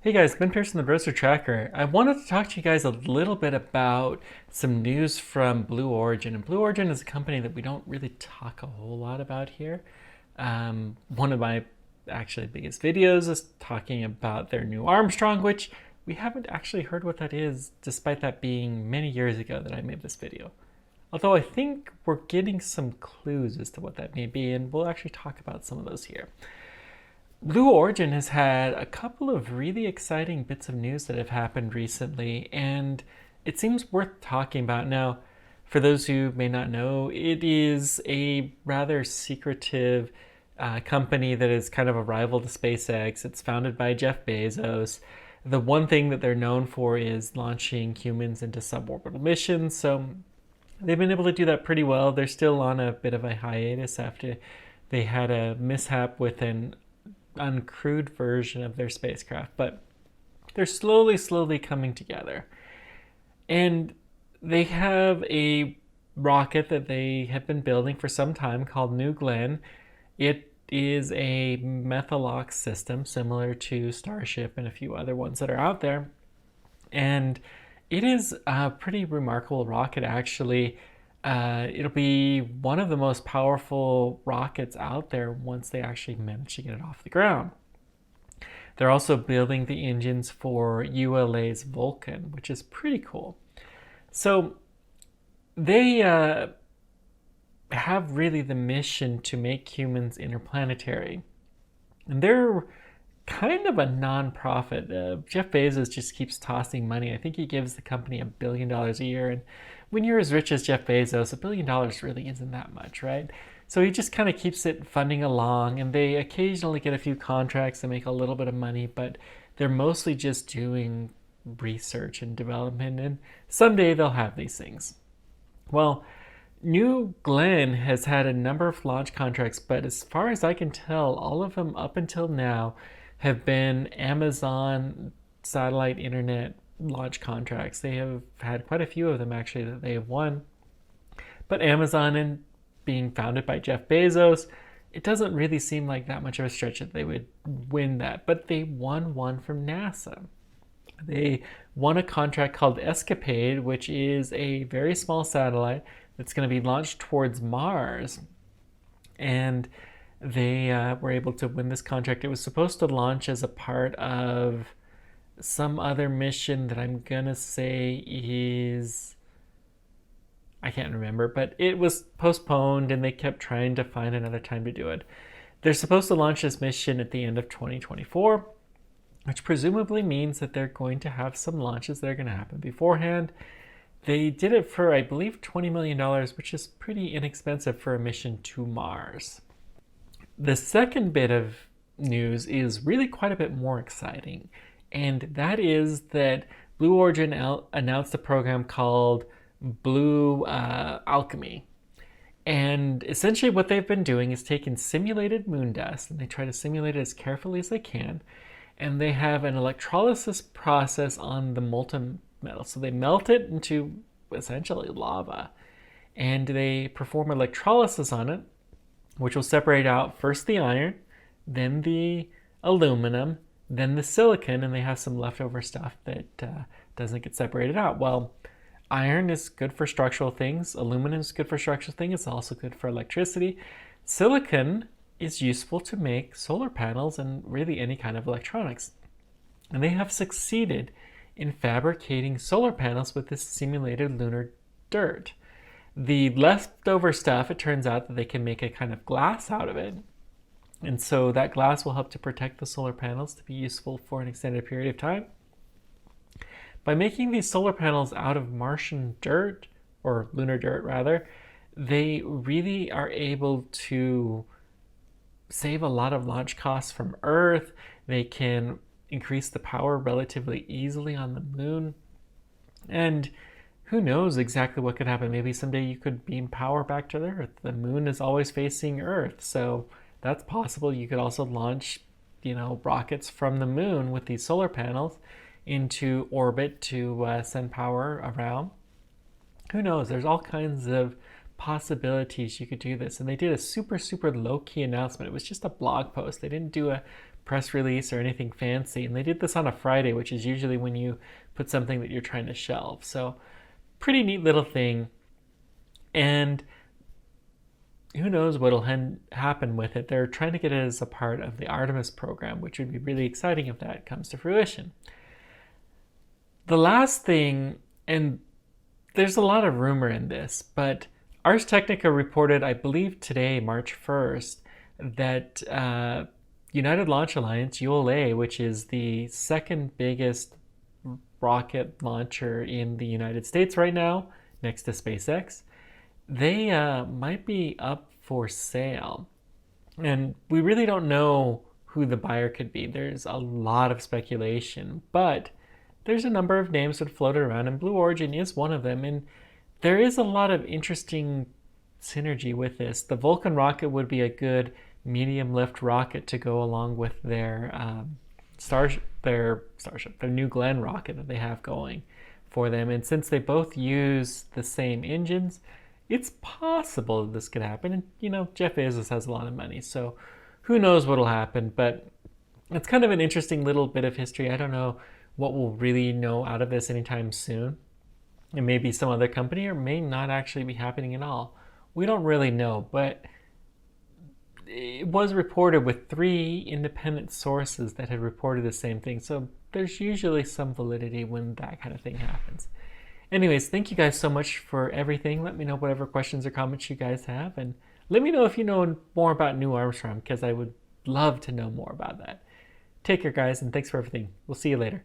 Hey guys, Glenn Pearson, the Browser Tracker. I wanted to talk to you guys a little bit about some news from Blue Origin. And Blue Origin is a company that we don't really talk a whole lot about here. One of my actually biggest videos is talking about their new Armstrong, which we haven't actually heard what that is, despite that being many years ago that I made this video. Although I think we're getting some clues as to what that may be, and we'll actually talk about some of those here. Blue Origin has had a couple of really exciting bits of news that have happened recently, and it seems worth talking about. Now, for those who may not know, it is a rather secretive company that is kind of a rival to SpaceX. It's founded by Jeff Bezos. The one thing that they're known for is launching humans into suborbital missions, so they've been able to do that pretty well. They're still on a bit of a hiatus after they had a mishap with an uncrewed version of their spacecraft, but they're slowly coming together. And they have a rocket that they have been building for some time called New Glenn. It is a methalox system similar to Starship and a few other ones that are out there. And it is a pretty remarkable rocket, actually. It'll be one of the most powerful rockets out there once they actually manage to get it off the ground. They're also building the engines for ULA's Vulcan, which is pretty cool. So they have really the mission to make humans interplanetary. And they're kind of a non-profit. Jeff Bezos just keeps tossing money. I think he gives the company $1 billion a year. And when you're as rich as Jeff Bezos, $1 billion really isn't that much, right? So he just kind of keeps it funding along, and they occasionally get a few contracts and make a little bit of money, but they're mostly just doing research and development, and someday they'll have these things. Well, New Glenn has had a number of launch contracts, but as far as I can tell, all of them up until now have been Amazon satellite internet launch contracts. They have had quite a few of them actually that they have won. But Amazon, and being founded by Jeff Bezos, it doesn't really seem like that much of a stretch that they would win that. But they won one from NASA. They won a contract called Escapade, which is a very small satellite that's going to be launched towards Mars. And they were able to win this contract. It was supposed to launch as a part of some other mission that I'm gonna say is, I can't remember, but it was postponed and they kept trying to find another time to do it. They're supposed to launch this mission at the end of 2024, which presumably means that they're going to have some launches that are going to happen beforehand. They did it for, I believe, $20 million, which is pretty inexpensive for a mission to Mars. The second bit of news is really quite a bit more exciting, and that is that Blue Origin announced a program called Blue Alchemy. And essentially what they've been doing is taking simulated moon dust, and they try to simulate it as carefully as they can, and they have an electrolysis process on the molten metal. So they melt it into essentially lava, and they perform electrolysis on it, which will separate out first the iron, then the aluminum, then the silicon, and they have some leftover stuff that doesn't get separated out. Well, iron is good for structural things. Aluminum is good for structural things. It's also good for electricity. Silicon is useful to make solar panels and really any kind of electronics. And they have succeeded in fabricating solar panels with this simulated lunar dirt. The leftover stuff, it turns out that they can make a kind of glass out of it. And so that glass will help to protect the solar panels to be useful for an extended period of time. By making these solar panels out of Martian dirt, or lunar dirt rather, they really are able to save a lot of launch costs from Earth. They can increase the power relatively easily on the moon. And who knows exactly what could happen. Maybe someday you could beam power back to the Earth. The moon is always facing Earth, so that's possible. You could also launch, rockets from the moon with these solar panels into orbit to send power around. Who knows? There's all kinds of possibilities you could do this. And they did a super low-key announcement. It was just a blog post. They didn't do a press release or anything fancy. And they did this on a Friday, which is usually when you put something that you're trying to shelve. So pretty neat little thing. And who knows what'll happen with it. They're trying to get it as a part of the Artemis program, which would be really exciting if that comes to fruition. The last thing, and there's a lot of rumor in this, but Ars Technica reported, I believe today, March 1st, that United Launch Alliance, ULA, which is the second biggest rocket launcher in the United States right now, next to SpaceX, they might be up for sale. And we really don't know who the buyer could be. There's a lot of speculation, but there's a number of names that floated around, and Blue Origin is one of them. And there is a lot of interesting synergy with this. The Vulcan rocket would be a good medium lift rocket to go along with their their New Glenn rocket that they have going for them. And since they both use the same engines, it's possible that this could happen. And, you know, Jeff Bezos has a lot of money, so who knows what'll happen. But it's kind of an interesting little bit of history. I don't know what we'll really know out of this anytime soon. It may be some other company or may not actually be happening at all. We don't really know, but it was reported with 3 independent sources that had reported the same thing. So there's usually some validity when that kind of thing happens. Anyways, thank you guys so much for everything. Let me know whatever questions or comments you guys have, and let me know if you know more about New Armstrong, because I would love to know more about that. Take care, guys, and thanks for everything. We'll see you later.